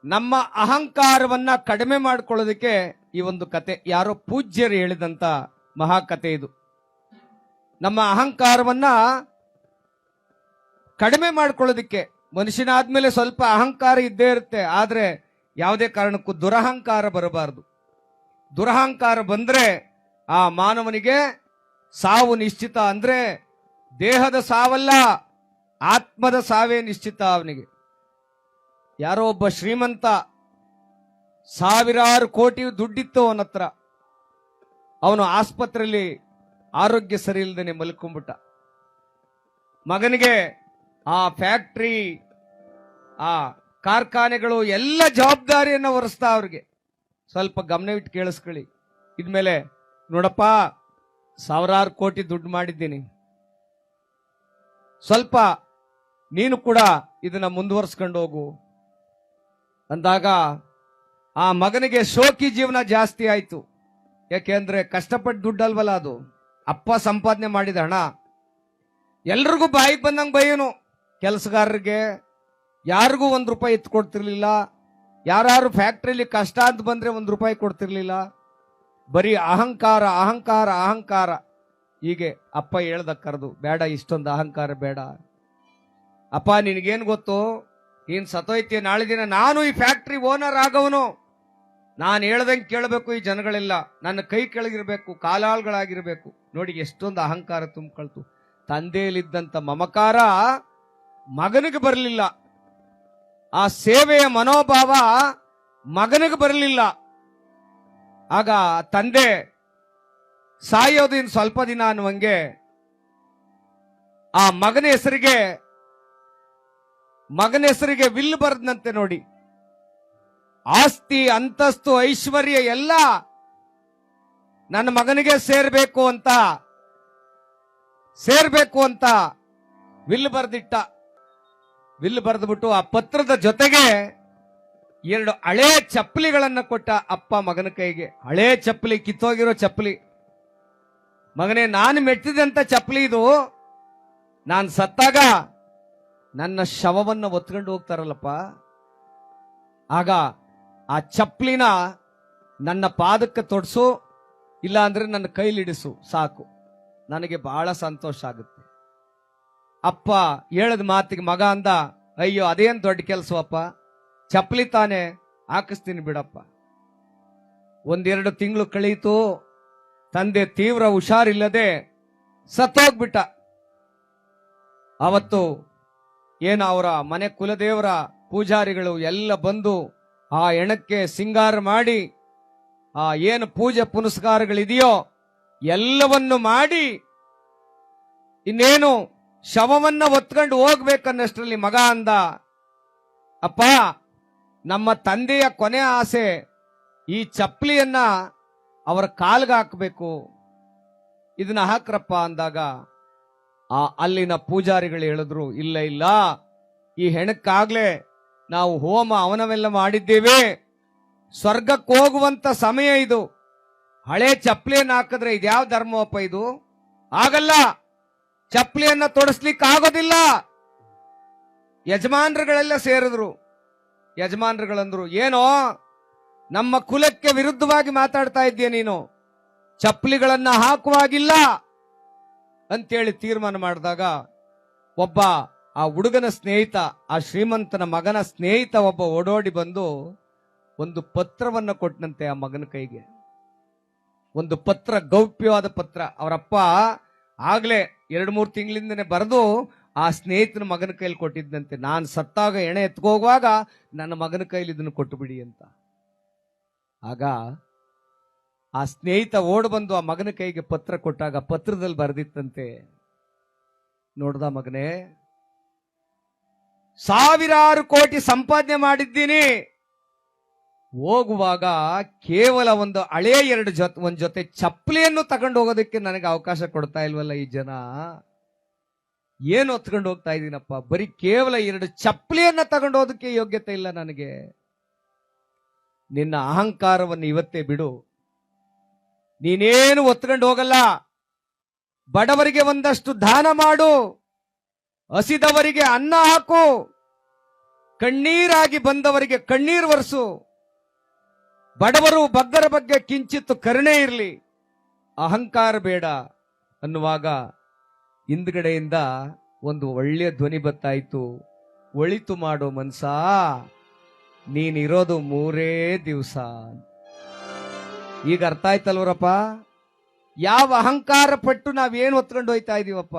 ನಮ್ಮ ಅಹಂಕಾರವನ್ನ ಕಡಿಮೆ ಮಾಡ್ಕೊಳ್ಳೋದಕ್ಕೆ ಈ ಒಂದು ಕತೆ ಯಾರೋ ಪೂಜ್ಯರು ಹೇಳಿದಂತ ಮಹಾಕತೆ ಇದು. ನಮ್ಮ ಅಹಂಕಾರವನ್ನ ಕಡಿಮೆ ಮಾಡ್ಕೊಳ್ಳೋದಕ್ಕೆ, ಮನುಷ್ಯನಾದ್ಮೇಲೆ ಸ್ವಲ್ಪ ಅಹಂಕಾರ ಇದ್ದೇ ಇರುತ್ತೆ, ಆದ್ರೆ ಯಾವುದೇ ಕಾರಣಕ್ಕೂ ದುರಹಂಕಾರ ಬರಬಾರದು. ದುರಹಂಕಾರ ಬಂದ್ರೆ ಆ ಮಾನವನಿಗೆ ಸಾವು ನಿಶ್ಚಿತ. ಅಂದ್ರೆ ದೇಹದ ಸಾವಲ್ಲ, ಆತ್ಮದ ಸಾವೇ ನಿಶ್ಚಿತ ಅವನಿಗೆ. ಯಾರೋ ಒಬ್ಬ ಶ್ರೀಮಂತ, ಸಾವಿರಾರು ಕೋಟಿ ದುಡ್ಡಿತ್ತು ಅವನ ಹತ್ರ. ಅವನು ಆಸ್ಪತ್ರೆಯಲ್ಲಿ ಆರೋಗ್ಯ ಸರಿ ಇಲ್ಲದೇನೆ ಮಲ್ಕೊಂಡ್ಬಿಟ್ಟ. ಮಗನಿಗೆ ಆ ಫ್ಯಾಕ್ಟ್ರಿ, ಆ ಕಾರ್ಖಾನೆಗಳು ಎಲ್ಲ ಜವಾಬ್ದಾರಿಯನ್ನು ಹೊರಿಸ್ತಾ ಅವ್ರಿಗೆ. ಸ್ವಲ್ಪ ಗಮನವಿಟ್ಟು ಕೇಳಿಸ್ಕೊಳ್ಳಿ. ಇದ್ಮೇಲೆ ನೋಡಪ್ಪ, ಸಾವಿರಾರು ಕೋಟಿ ದುಡ್ಡು ಮಾಡಿದ್ದೀನಿ, ಸ್ವಲ್ಪ ನೀನು ಕೂಡ ಇದನ್ನ ಮುಂದುವರ್ಸ್ಕೊಂಡು ಹೋಗು ಅಂದಾಗ ಆ ಮಗನಿಗೆ ಶೋಕಿ ಜೀವನ ಜಾಸ್ತಿ ಆಯ್ತು. ಯಾಕೆಂದ್ರೆ ಕಷ್ಟಪಟ್ಟು ದುಡ್ಡಲ್ವಲ್ಲ ಅದು, ಅಪ್ಪ ಸಂಪಾದನೆ ಮಾಡಿದ ಹಣ. ಎಲ್ರಿಗೂ ಬಾಯಿಗೆ ಬಂದಂಗೆ ಬೈಯೋನು. ಕೆಲಸಗಾರರಿಗೆ ಯಾರಿಗೂ ₹1 ಎತ್ತು ಕೊಡ್ತಿರ್ಲಿಲ್ಲ. ಯಾರು ಫ್ಯಾಕ್ಟ್ರಿಲಿ ಕಷ್ಟ ಅಂತ ಬಂದ್ರೆ ₹1 ಕೊಡ್ತಿರ್ಲಿಲ್ಲ. ಬರೀ ಅಹಂಕಾರ ಅಹಂಕಾರ ಅಹಂಕಾರ. ಹೀಗೆ ಅಪ್ಪ ಹೇಳ್ದ ಕರೆದು, ಬೇಡ, ಇಷ್ಟೊಂದು ಅಹಂಕಾರ ಬೇಡ ಅಪ್ಪ, ನಿನಗೇನು ಗೊತ್ತು, ನೀನ್ ಸತೋಯ್ತಿ, ನಾಳೆ ದಿನ ನಾನು ಈ ಫ್ಯಾಕ್ಟ್ರಿ ಓನರ್ ಆಗವನು, ನಾನು ಹೇಳ್ದಂಗೆ ಕೇಳಬೇಕು, ಈ ಜನಗಳೆಲ್ಲ ನನ್ನ ಕೈ ಕೆಳಗಿರ್ಬೇಕು, ಕಾಲಾಳ್ಗಳಾಗಿರ್ಬೇಕು. ನೋಡಿ ಎಷ್ಟೊಂದು ಅಹಂಕಾರ ತುಂಬಿಕೊಳ್ತು. ತಂದೆಯಲ್ಲಿದ್ದಂತ ಮಮಕಾರ ಮಗನಿಗೆ ಬರಲಿಲ್ಲ, ಆ ಸೇವೆಯ ಮನೋಭಾವ ಮಗನಿಗೆ ಬರಲಿಲ್ಲ. ಆಗ ತಂದೆ ಸಾಯೋದು ಇನ್ನು ಸ್ವಲ್ಪ ದಿನ ಅನ್ನುವಂಗೆ ಆ ಮಗನ ಹೆಸರಿಗೆ ವಿಲ್ ಬರೆದಂತೆ. ನೋಡಿ, ಆಸ್ತಿ, ಅಂತಸ್ತು, ಐಶ್ವರ್ಯ ಎಲ್ಲ ನನ್ನ ಮಗನಿಗೆ ಸೇರ್ಬೇಕು ಅಂತ ವಿಲ್ ಬರೆದಿಟ್ಟ. ವಿಲ್ ಬರೆದ್ಬಿಟ್ಟು ಆ ಪತ್ರದ ಜೊತೆಗೆ 2 ಹಳೆ ಚಪ್ಪಲಿಗಳನ್ನ ಕೊಟ್ಟ ಅಪ್ಪ ಮಗನ ಕೈಗೆ. ಹಳೆ ಚಪ್ಪಲಿ, ಕಿತ್ತೋಗಿರೋ ಚಪ್ಪಲಿ. ಮಗನೇ, ನಾನು ಮೆಟ್ಟಿದಂತ ಚಪ್ಪಲಿ ಇದು, ನಾನು ಸತ್ತಾಗ ನನ್ನ ಶವವನ್ನು ಒತ್ಕೊಂಡು ಹೋಗ್ತಾರಲ್ಲಪ್ಪ, ಆಗ ಆ ಚಪ್ಪಲಿನ ನನ್ನ ಪಾದಕ್ಕೆ ತೊಡಸು, ಇಲ್ಲ ಅಂದ್ರೆ ನನ್ನ ಕೈಲಿಡಿಸು, ಸಾಕು, ನನಗೆ ಬಹಳ ಸಂತೋಷ ಆಗುತ್ತೆ. ಅಪ್ಪ ಹೇಳದ ಮಾತಿಗೆ ಮಗ ಅಂದ, ಅಯ್ಯೋ ಅದೇನ್ ದೊಡ್ಡ ಕೆಲಸವಪ್ಪ, ಚಪ್ಪಲಿ ತಾನೆ, ಹಾಕಿಸ್ತೀನಿ ಬಿಡಪ್ಪ. 1-2 ತಿಂಗಳು ಕಳೀತು. ತಂದೆ ತೀವ್ರ ಹುಷಾರಿಲ್ಲದೆ ಸತ್ತೋಗ್ಬಿಟ್ಟ. ಅವತ್ತು ಏನು ಅವರ ಮನೆ ಕುಲದೇವರ ಪೂಜಾರಿಗಳು ಎಲ್ಲ ಬಂದು ಆ ಹೆಣಕ್ಕೆ ಸಿಂಗಾರ ಮಾಡಿ, ಆ ಏನು ಪೂಜೆ ಪುನಸ್ಕಾರಗಳಿದೆಯೋ ಎಲ್ಲವನ್ನು ಮಾಡಿ, ಇನ್ನೇನು ಶವವನ್ನ ಹೊತ್ಕೊಂಡು ಹೋಗ್ಬೇಕನ್ನಷ್ಟರಲ್ಲಿ ಮಗ ಅಂದ, ಅಪ್ಪ, ನಮ್ಮ ತಂದೆಯ ಕೊನೆ ಆಸೆ ಈ ಚಪ್ಪಲಿಯನ್ನ ಅವರ ಕಾಲ್ಗೆ ಹಾಕಬೇಕು, ಇದನ್ನ ಹಾಕ್ರಪ್ಪ ಅಂದಾಗ ಅಲ್ಲಿನ ಪೂಜಾರಿಗಳು ಹೇಳಿದ್ರು, ಇಲ್ಲ ಇಲ್ಲ, ಈ ಹೆಣಕ್ಕಾಗ್ಲೇ ನಾವು ಹೋಮ ಅವನವೆಲ್ಲ ಮಾಡಿದ್ದೇವೆ, ಸ್ವರ್ಗಕ್ಕೆ ಹೋಗುವಂತ ಸಮಯ ಇದು, ಹಳೆ ಚಪ್ಪಲಿಯನ್ನ ಹಾಕಿದ್ರೆ ಇದ್ಯಾವ ಧರ್ಮವಪ್ಪ ಇದು, ಆಗಲ್ಲ, ಚಪ್ಪಲಿಯನ್ನ ತೊಡಸ್ಲಿಕ್ಕೆ ಆಗೋದಿಲ್ಲ. ಯಜಮಾನ್ರುಗಳೆಲ್ಲ ಸೇರಿದ್ರು. ಯಜಮಾನ್ರುಗಳಂದ್ರು, ಏನೋ ನಮ್ಮ ಕುಲಕ್ಕೆ ವಿರುದ್ಧವಾಗಿ ಮಾತಾಡ್ತಾ ಇದ್ದೀಯ ನೀನು, ಚಪ್ಪಲಿಗಳನ್ನ ಹಾಕುವಾಗಿಲ್ಲ ಅಂತೇಳಿ ತೀರ್ಮಾನ ಮಾಡಿದಾಗ ಒಬ್ಬ ಆ ಹುಡುಗನ ಸ್ನೇಹಿತ, ಆ ಶ್ರೀಮಂತನ ಮಗನ ಸ್ನೇಹಿತ ಒಬ್ಬ ಓಡೋಡಿ ಬಂದು ಒಂದು ಪತ್ರವನ್ನ ಕೊಟ್ಟನಂತೆ ಆ ಮಗನ ಕೈಗೆ. ಒಂದು ಪತ್ರ, ಗೌಪ್ಯವಾದ ಪತ್ರ. ಅವರಪ್ಪ ಆಗ್ಲೇ 2-3 ತಿಂಗಳಿಂದನೇ ಬರೆದು ಆ ಸ್ನೇಹಿತನ ಮಗನ ಕೈಲಿ ಕೊಟ್ಟಿದ್ದಂತೆ, ನಾನು ಸತ್ತಾಗ ಎಣೆ ಎತ್ಕೋಗುವಾಗ ನನ್ನ ಮಗನ ಕೈಲಿ ಇದನ್ನು ಕೊಟ್ಟು ಬಿಡಿ ಅಂತ. ಆಗ ಆ ಸ್ನೇಹಿತ ಓಡ್ ಬಂದು ಆ ಮಗನ ಕೈಗೆ ಪತ್ರ ಕೊಟ್ಟಾಗ ಪತ್ರದಲ್ಲಿ ಬರೆದಿತ್ತಂತೆ, ನೋಡ್ದ ಮಗನೇ, ಸಾವಿರಾರು ಕೋಟಿ ಸಂಪಾದನೆ ಮಾಡಿದ್ದೀನಿ, ಹೋಗುವಾಗ ಕೇವಲ ಒಂದು ಹಳೆ ಒಂದ್ ಜೊತೆ ಚಪ್ಪಲಿಯನ್ನು ತಗೊಂಡು ಹೋಗೋದಕ್ಕೆ ನನಗೆ ಅವಕಾಶ ಕೊಡ್ತಾ ಇಲ್ವಲ್ಲ ಈ ಜನ, ಏನು ಹೊತ್ಕೊಂಡು ಹೋಗ್ತಾ ಇದ್ದೀನಪ್ಪ, ಬರೀ ಕೇವಲ 2 ಚಪ್ಪಲಿಯನ್ನ ತಗೊಂಡು ಹೋಗೋದಕ್ಕೆ ಯೋಗ್ಯತೆ ಇಲ್ಲ ನನಗೆ. ನಿನ್ನ ಅಹಂಕಾರವನ್ನು ಇವತ್ತೇ ಬಿಡು, ನೀನೇನು ಹೊತ್ಕೊಂಡು ಹೋಗಲ್ಲ, ಬಡವರಿಗೆ ಒಂದಷ್ಟು ದಾನ ಮಾಡು, ಹಸಿದವರಿಗೆ ಅನ್ನ ಹಾಕು, ಕಣ್ಣೀರಾಗಿ ಬಂದವರಿಗೆ ಕಣ್ಣೀರು ಒರೆಸು. ಬಡವರು ಬಗ್ಗರ ಬಗ್ಗೆ ಕಿಂಚಿತ್ತು ಕರುಣೆ ಇರಲಿ, ಅಹಂಕಾರ ಬೇಡ ಅನ್ನುವಾಗ ಹಿಂದ್ಗಡೆಯಿಂದ ಒಂದು ಒಳ್ಳೆಯ ಧ್ವನಿ ಬತ್ತಾಯಿತು. ಒಳಿತು ಮಾಡೋ ಮನ್ಸ, ನೀನಿರೋದು 3 ದಿವಸ. ಈಗ ಅರ್ಥ ಆಯ್ತಲ್ವರಪ್ಪ, ಯಾವ ಅಹಂಕಾರ ಪಟ್ಟು ನಾವೇನು ಹೊತ್ಕೊಂಡು ಹೋಯ್ತಾ ಇದೀವಪ್ಪ.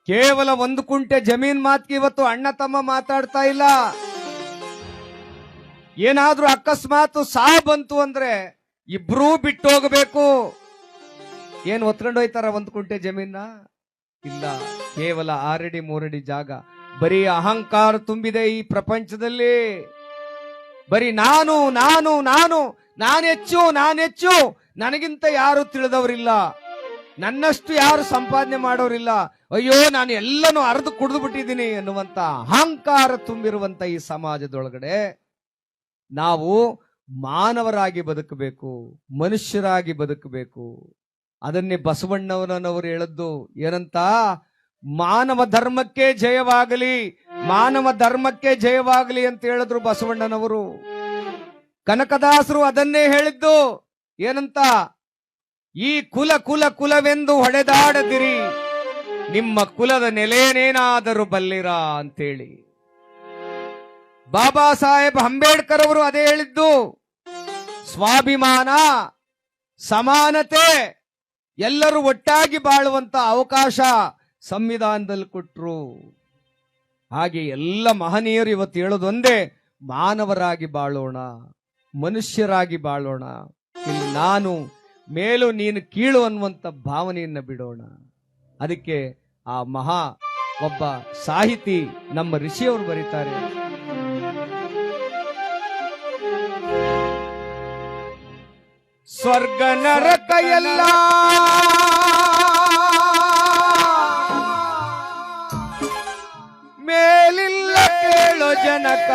ಕೇವಲ 1 ಕುಂಟೆ ಜಮೀನ್ ಮಾತ್ಗೆ ಇವತ್ತು ಅಣ್ಣ ತಮ್ಮ ಮಾತಾಡ್ತಾ ಇಲ್ಲ. ಏನಾದ್ರೂ ಅಕಸ್ಮಾತ್ ಬಂತು ಅಂದ್ರೆ ಇಬ್ರೂ ಬಿಟ್ಟು ಹೋಗಬೇಕು. ಏನ್ ಹೊತ್ಕೊಂಡು ಹೋಯ್ತಾರ 1 ಕುಂಟೆ ಜಮೀನ? ಇಲ್ಲ, ಕೇವಲ 6 ಅಡಿ 3 ಅಡಿ ಜಾಗ. ಬರೀ ಅಹಂಕಾರ ತುಂಬಿದೆ ಈ ಪ್ರಪಂಚದಲ್ಲಿ. ಬರೀ ನಾನು ನಾನು ನಾನು ನಾನೆಚ್ಚು, ನನಗಿಂತ ಯಾರು ತಿಳಿದವರಿಲ್ಲ, ನನ್ನಷ್ಟು ಯಾರು ಸಂಪಾದನೆ ಮಾಡೋರಿಲ್ಲ, ಅಯ್ಯೋ ನಾನು ಎಲ್ಲನೂ ಅರ್ದು ಕುಡಿದು ಬಿಟ್ಟಿದ್ದೀನಿ ಅನ್ನುವಂತ ಅಹಂಕಾರ ತುಂಬಿರುವಂತ ಈ ಸಮಾಜದೊಳಗಡೆ ನಾವು ಮಾನವರಾಗಿ ಬದುಕಬೇಕು, ಮನುಷ್ಯರಾಗಿ ಬದುಕಬೇಕು. ಅದನ್ನೇ ಬಸವಣ್ಣನವರು ಹೇಳದ್ದು ಏನಂತ, ಮಾನವ ಧರ್ಮಕ್ಕೆ ಜಯವಾಗಲಿ, ಮಾನವ ಧರ್ಮಕ್ಕೆ ಜಯವಾಗಲಿ ಅಂತ ಹೇಳಿದ್ರು ಬಸವಣ್ಣನವರು. ಕನಕದಾಸರು ಅದನ್ನೇ ಹೇಳಿದ್ದು ಏನಂತ, ಈ ಕುಲವೆಂದು ಹೊಡೆದಾಡದಿರಿ, ನಿಮ್ಮ ಕುಲದ ನೆಲೆಯನೇನಾದರೂ ಬಲ್ಲಿರಾ ಅಂತೇಳಿ. ಬಾಬಾ ಸಾಹೇಬ್ ಅಂಬೇಡ್ಕರ್ ಅವರು ಅದೇ ಹೇಳಿದ್ದು. ಸ್ವಾಭಿಮಾನ, ಸಮಾನತೆ, ಎಲ್ಲರೂ ಒಟ್ಟಾಗಿ ಬಾಳುವಂತ ಅವಕಾಶ ಸಂವಿಧಾನದಲ್ಲಿ ಕೊಟ್ರು. ಹಾಗೆ ಎಲ್ಲ ಮಹನೀಯರು ಇವತ್ತು ಹೇಳೋದು ಒಂದೇ, ಮಾನವರಾಗಿ ಬಾಳೋಣ, ಮನುಷ್ಯರಾಗಿ ಬಾಳೋಣ. ಇಲ್ಲಿ ನಾನು ಮೇಲು ನೀನು ಕೀಳು ಅನ್ನುವಂತ ಭಾವನೆಯನ್ನ ಬಿಡೋಣ. ಅದಕ್ಕೆ ಆ ಒಬ್ಬ ಸಾಹಿತಿ ನಮ್ಮ ಋಷಿಯವರು ಬರೀತಾರೆ, ಸ್ವರ್ಗ ನರಕ ಎಲ್ಲ ಮೇಲಿಲ್ಲ ಕೇಳೋ ಜನಕ,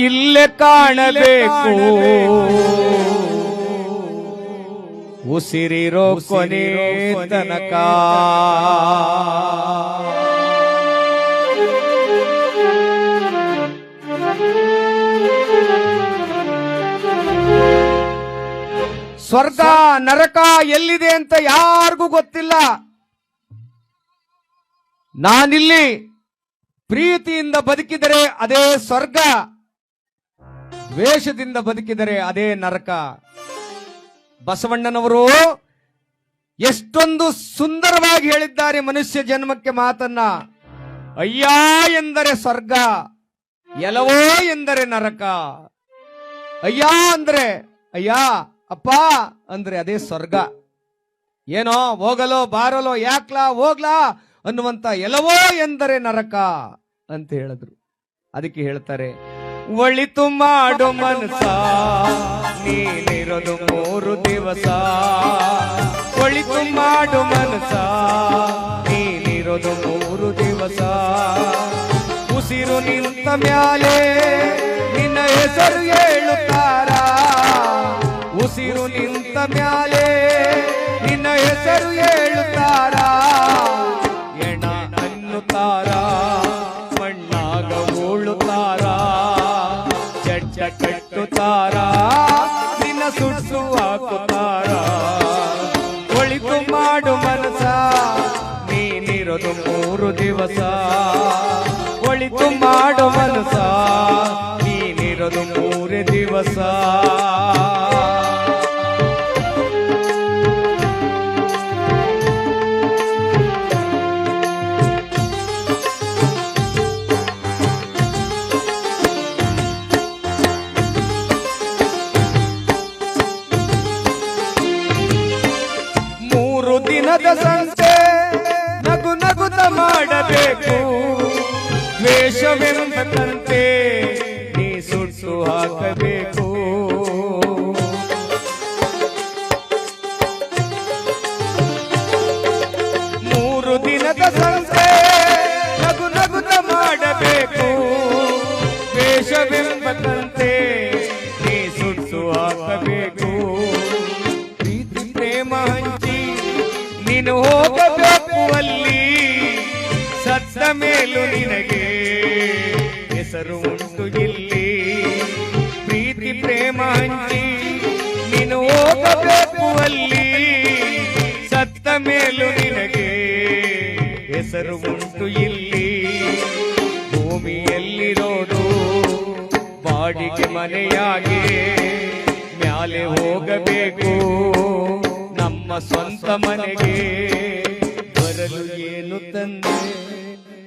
ಇಲ್ಲೇ ಕಾಣಬೇಕು ಉಸಿರಿರೋ ಕೊನೆ ತನಕ. ಸ್ವರ್ಗ ನರಕ ಎಲ್ಲಿದೆ ಅಂತ ಯಾರಿಗೂ ಗೊತ್ತಿಲ್ಲ. ನಾನಿಲ್ಲಿ ಪ್ರೀತಿಯಿಂದ ಬದುಕಿದರೆ ಅದೇ ಸ್ವರ್ಗ, ದ್ವೇಷದಿಂದ ಬದುಕಿದರೆ ಅದೇ ನರಕ. ಬಸವಣ್ಣನವರು ಎಷ್ಟೊಂದು ಸುಂದರವಾಗಿ ಹೇಳಿದ್ದಾರೆ ಮನುಷ್ಯ ಜನ್ಮಕ್ಕೆ ಮಾತನ್ನ. ಅಯ್ಯ ಎಂದರೆ ಸ್ವರ್ಗ, ಎಲವೋ ಎಂದರೆ ನರಕ. ಅಯ್ಯ ಅಂದ್ರೆ ಅಯ್ಯ, ಅಪ್ಪ ಅಂದ್ರೆ ಅದೇ ಸ್ವರ್ಗ. ಏನೋ ಹೋಗಲೋ ಬಾರಲೋ ಯಾಕ್ಲಾ ಹೋಗ್ಲಾ ಅನ್ನುವಂತ ಎಲವೋ ಎಂದರೆ ನರಕ ಅಂತ ಹೇಳಿದ್ರು. ಅದಕ್ಕೆ ಹೇಳ್ತಾರೆ, ಒಳಿತು ಮಾಡು ಮನಸ ನೀನಿರೋದು 3 ದಿವಸ, ಒಳಿತು ಮಾಡು ಮನಸ ನೀನಿರೋದು 3 ದಿವಸ. ಉಸಿರು ನಿಂತ ಮ್ಯಾಲೆ ನಿನ್ನ ಹೆಸರು ಹೇಳುತ್ತಾರ, ಉಸಿರು ನಿಂತ ಮ್ಯಾಲೆ ನಿನ್ನ ಹೆಸರು ಹೇಳುತ್ತಾರ. ಎಣ ಅನ್ನುತ್ತಾರ, ಮಣ್ಣಾಗ ಉಳುತ್ತಾರ, ಜಡ್ಜ ಕಟ್ಟುತ್ತಾರ, ನಿನ್ನ ಸುಟ್ಟು ಹಾಕುತ್ತಾರ. ಒಳಿತು ಮಾಡು ಮನಸ ನೀನಿರೋದು 3 ದಿವಸ, ಒಳಿತು ಮಾಡು ಮನಸ ನೀನಿರೋದು 3 ದಿವಸ. ದಿನದ ಸಂತೆ ನಗು ನಗುತ್ತ ಮಾಡಬೇಕು, ದ್ವೇಷವೆಂಬಂತೆ ನೀ ಸುಟ್ಟು ಹಾಕಬೇಕು. 3 ದಿನದ ಸಂತೆ ನಗು ನಗುತ್ತ ಮಾಡಬೇಕು, ದ್ವೇಷವೆಂಬಂತೆ ನೀ ಸುಟ್ಟು ಹಾಕಬೇಕು. ಪ್ರೀತಿ ಪ್ರೇಮ ಹಂಚಿ ನೀನು ಹೋಗಬೇಕು ಅಲ್ಲಿ, ಮೇಲೂ ನಿನಗೆ ಹೆಸರು ಉಂಟು ಇಲ್ಲಿ. ಪ್ರೀತಿ ಪ್ರೇಮ ಹಂಚಿ ನೀನು ಹೋಗಬೇಕು ಅಲ್ಲಿ. ಸತ್ತ ಮೇಲೂ ನಿನಗೆ ಹೆಸರು ಉಂಟು ಇಲ್ಲಿ. ಭೂಮಿಯಲ್ಲಿರೋದು ಬಾಡಿಗೆ ಮನೆಯಾಗಿ ಮ್ಯಾಲೆ ಹೋಗಬೇಕು ನಮ್ಮ ಸ್ವಂತ ಮನೆಗೆ. ಬರಲು ಏನು ತಂದೆ